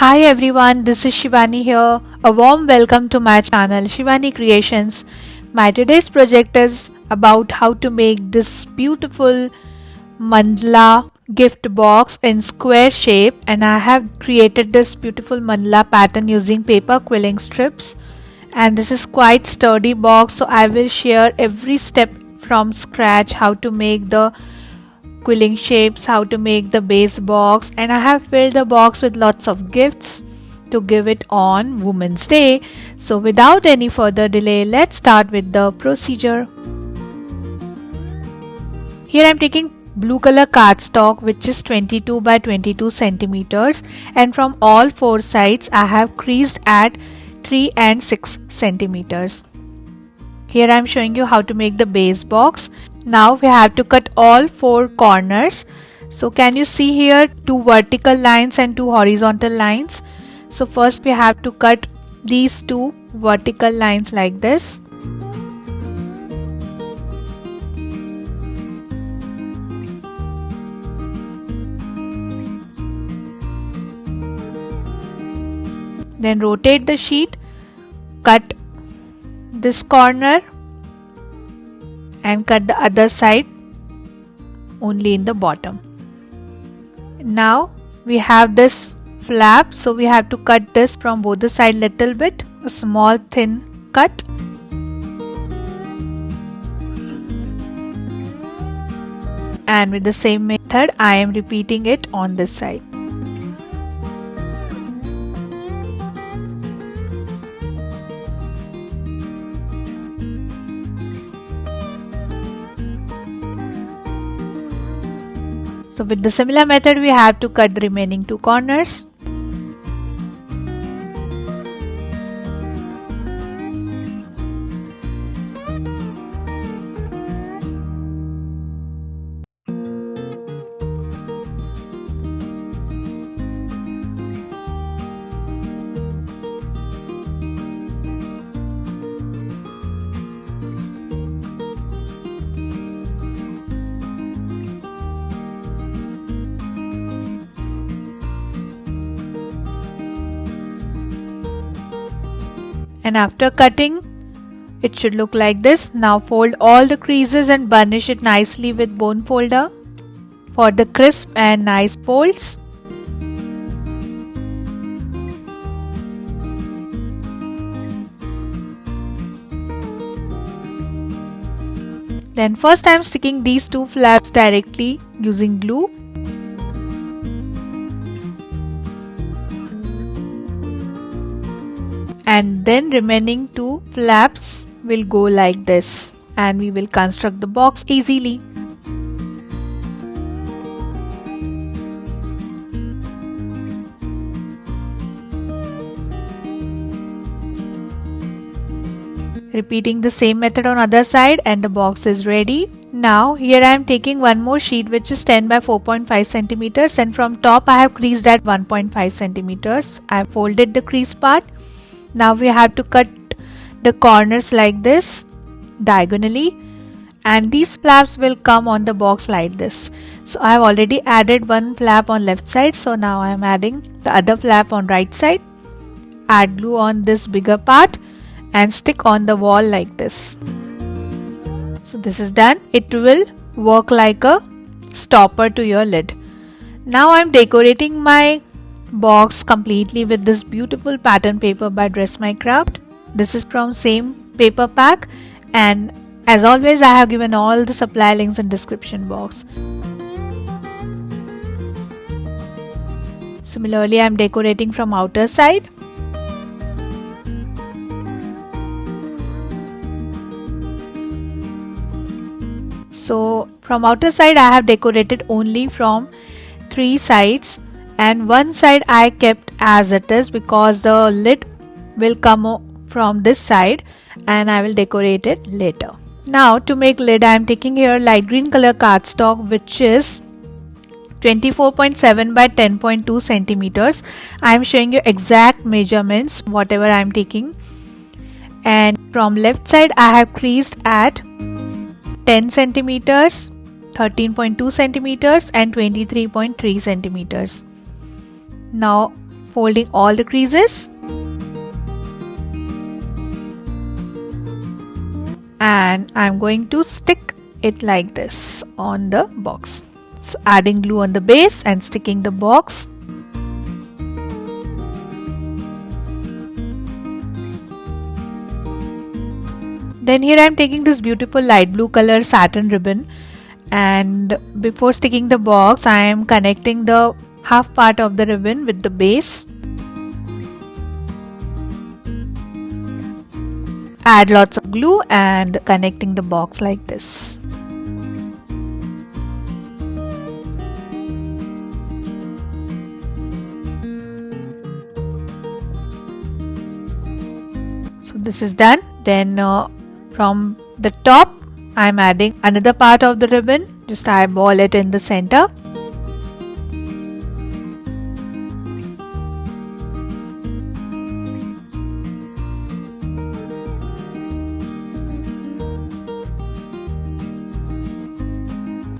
Hi everyone, this is Shivani here. A warm welcome to my channel Shivani Creations. My today's project is about how to make this beautiful mandala gift box in square shape, and I have created this beautiful mandala pattern using paper quilling strips, and this is quite sturdy box, so I will share every step from scratch how to make the quilling shapes, how to make the base box, and I have filled the box with lots of gifts to give it on Women's Day. So without any further delay, let's start with the procedure. Here I am taking blue color cardstock, which is 22 by 22 centimeters, and from all four sides I have creased at 3 and 6 centimeters. Here I am showing you how to make the base box. Now we have to cut all four corners. So can you see here two vertical lines and two horizontal lines? So first we have to cut these two vertical lines like this. Then rotate the sheet, cut this corner and cut the other side only in the bottom. Now we have this flap, so we have to cut this from both the side little bit, a small thin cut. And with the same method I am repeating it on this side. So with the similar method we have to cut the remaining two corners. And after cutting, it should look like this. Now fold all the creases and burnish it nicely with bone folder for the crisp and nice folds. Then first I am sticking these two flaps directly using glue. And then remaining two flaps will go like this, and we will construct the box easily. Repeating the same method on other side, and the box is ready. Now here I am taking one more sheet which is 10 by 4.5 centimeters, and from top I have creased at 1.5 centimeters. I have folded the crease part. Now we have to cut the corners like this diagonally, and these flaps will come on the box like this. So I have already added one flap on left side, so now I am adding the other flap on right side. Add glue on this bigger part and stick on the wall like this. So this is done. It will work like a stopper to your lid. Now I am decorating my box completely with this beautiful pattern paper by Dress My Craft. This is from same paper pack, and as always I have given all the supply links in description box. Similarly I am decorating from outer side. So from outer side I have decorated only from 3 sides, and one side I kept as it is because the lid will come from this side and I will decorate it later. Now to make lid I am taking here light green color cardstock, which is 24.7 by 10.2 centimeters. I am showing you exact measurements whatever I am taking, and from left side I have creased at 10 centimeters, 13.2 centimeters and 23.3 centimeters. Now folding all the creases. And I'm going to stick it like this on the box. So adding glue on the base and sticking the box. Then here I am taking this beautiful light blue color satin ribbon, and before sticking the box I am connecting the half part of the ribbon with the base. Add lots of glue and connecting the box like this. So this is done. Then from the top I am adding another part of the ribbon. Just eyeball it in the center.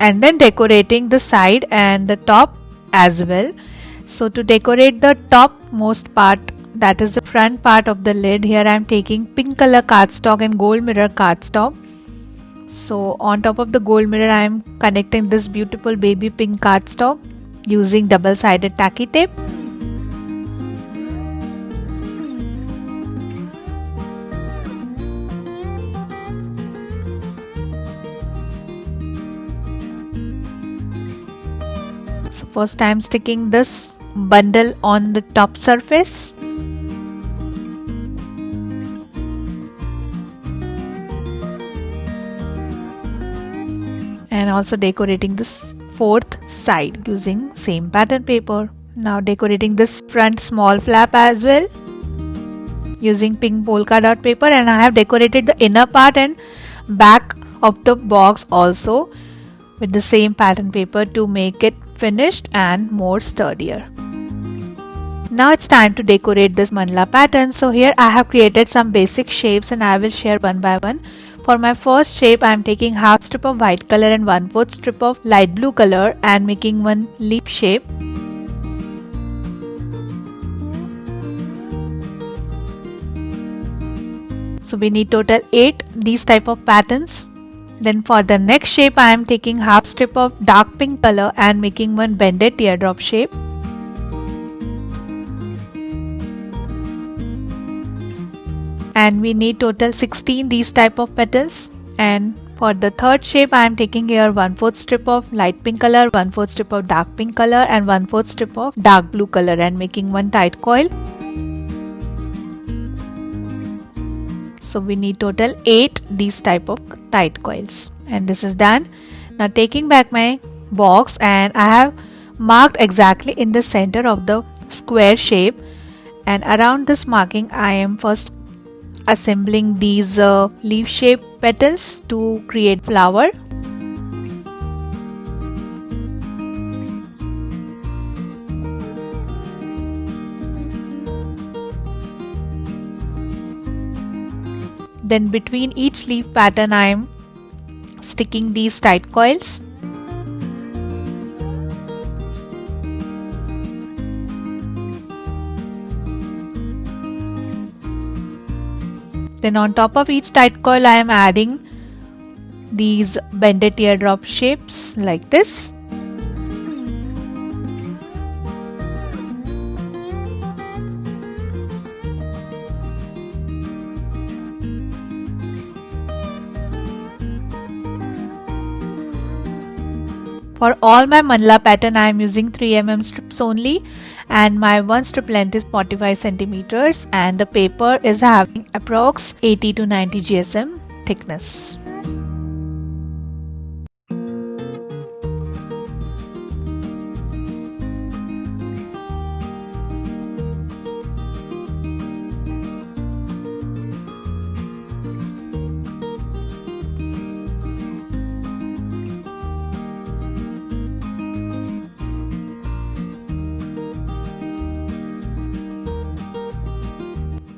And then decorating the side and the top as well. So to decorate the topmost part, that is the front part of the lid, here I am taking pink color cardstock and gold mirror cardstock. So on top of the gold mirror I am connecting this beautiful baby pink cardstock using double-sided tacky tape. So first I am sticking this bundle on the top surface. And also decorating this fourth side using same pattern paper. Now decorating this front small flap as well using pink polka dot paper, and I have decorated the inner part and back of the box also with the same pattern paper to make it finished and more sturdier. Now it's time to decorate this mandala pattern. So here I have created some basic shapes and I will share one by one. For my first shape I am taking half strip of white color and 1/4 strip of light blue color and making one leaf shape. So we need total 8 these type of patterns. Then for the next shape I am taking half strip of dark pink color and making one bended teardrop shape. And we need total 16 these type of petals. And for the third shape I am taking here 1/4 strip of light pink color, 1/4 strip of dark pink color and 1/4 strip of dark blue color and making one tight coil. So we need total 8 these type of tight coils, and this is done. Now taking back my box, and I have marked exactly in the center of the square shape, and around this marking I am first assembling these leaf shape petals to create flower. Then between each leaf pattern I am sticking these tight coils. Then on top of each tight coil I am adding these bended teardrop shapes like this. For all my mandala pattern I am using 3 mm strips only, and my one strip length is 45 centimeters, and the paper is having approx 80 to 90 GSM thickness.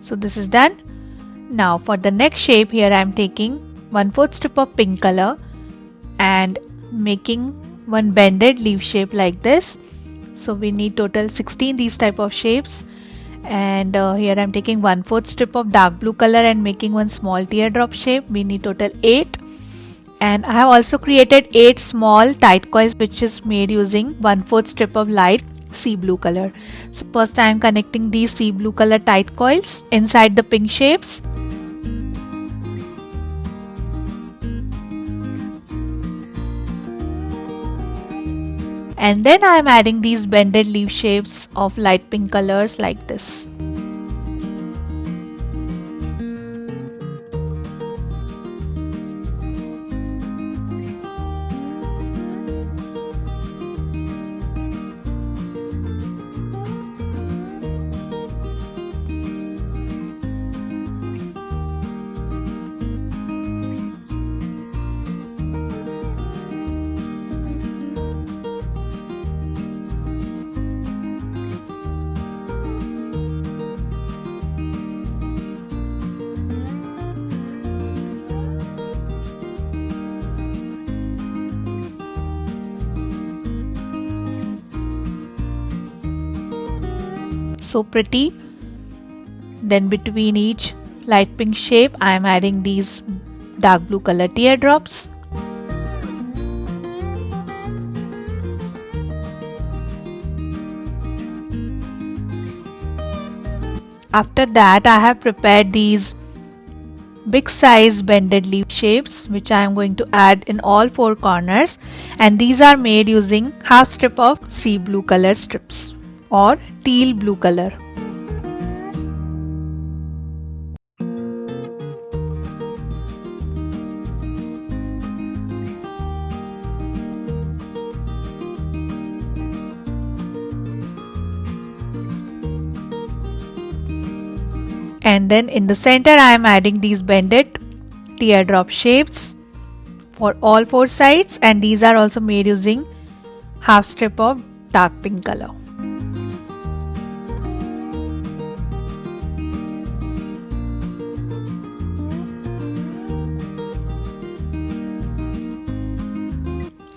So this is done. Now for the next shape, here I am taking 1/4 strip of pink color and making one bended leaf shape like this, So we need total 16 these type of shapes. And here I'm taking 1/4 strip of dark blue color and making one small teardrop shape. We need total 8. And I have also created 8 small tight coils which is made using 1/4 strip of light sea blue color. So first I am connecting these sea blue color tight coils inside the pink shapes. And then I am adding these bended leaf shapes of light pink colors like this. So pretty. Then between each light pink shape I am adding these dark blue color teardrops. After that I have prepared these big size bended leaf shapes which I am going to add in all 4 corners, and these are made using half strip of sea blue color strips or teal blue color. And then in the center I am adding these bended teardrop shapes for all 4 sides, and these are also made using half strip of dark pink color.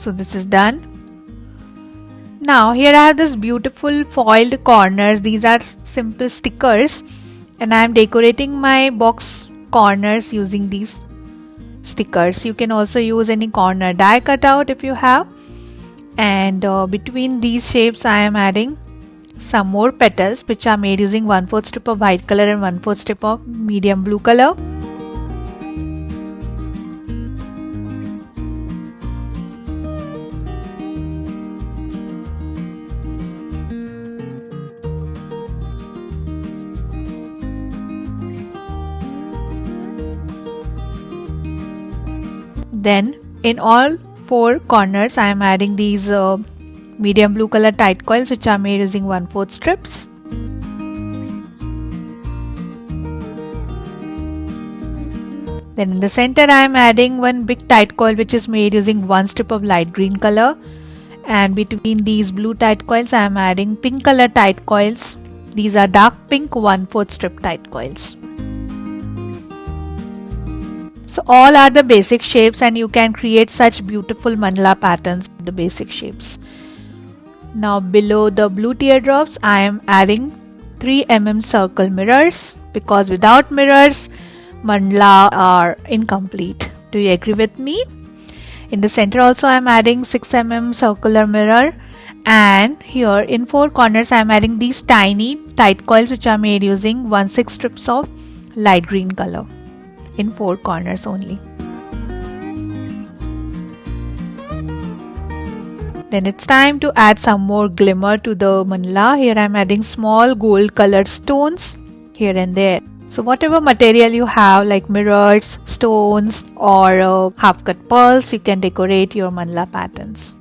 So this is done. Now here I have this beautiful foiled corners. These are simple stickers, and I am decorating my box corners using these stickers. You can also use any corner die cutout if you have. And between these shapes I am adding some more petals which are made using 1/4 strip of white color and 1/4 strip of medium blue color. Then in all 4 corners I am adding these medium blue color tight coils which are made using 1/4 strips. Then in the center I am adding one big tight coil which is made using 1 strip of light green color, and between these blue tight coils I am adding pink color tight coils. These are dark pink 1/4 strip tight coils. So all are the basic shapes, and you can create such beautiful mandala patterns with the basic shapes. Now below the blue teardrops I am adding 3 mm circle mirrors, because without mirrors mandala are incomplete. Do you agree with me? In the center also I am adding 6 mm circular mirror, and here in 4 corners I am adding these tiny tight coils which are made using 1/6 strips of light green color in 4 corners only. Then it's time to add some more glimmer to the mandala. Here I am adding small gold colored stones here and there. So whatever material you have like mirrors, stones or half cut pearls, you can decorate your mandala patterns.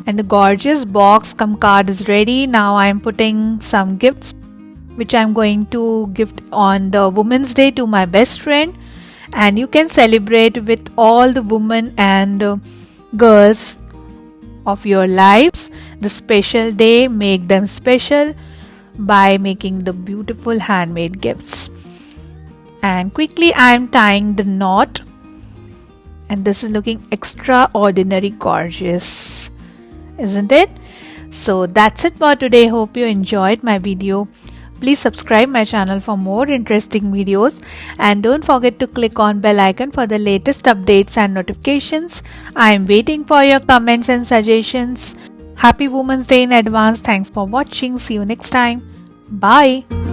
And the gorgeous box cum card is ready. Now I am putting some gifts which I am going to gift on the Women's Day to my best friend, and you can celebrate with all the women and girls of your lives. The special day, make them special by making the beautiful handmade gifts. And quickly I am tying the knot, and this is looking extraordinary gorgeous, isn't it? So that's it for today. Hope you enjoyed my video. Please subscribe my channel for more interesting videos, and don't forget to click on bell icon for the latest updates and notifications. I am waiting for your comments and suggestions. Happy Women's Day in advance. Thanks for watching. See you next time. Bye.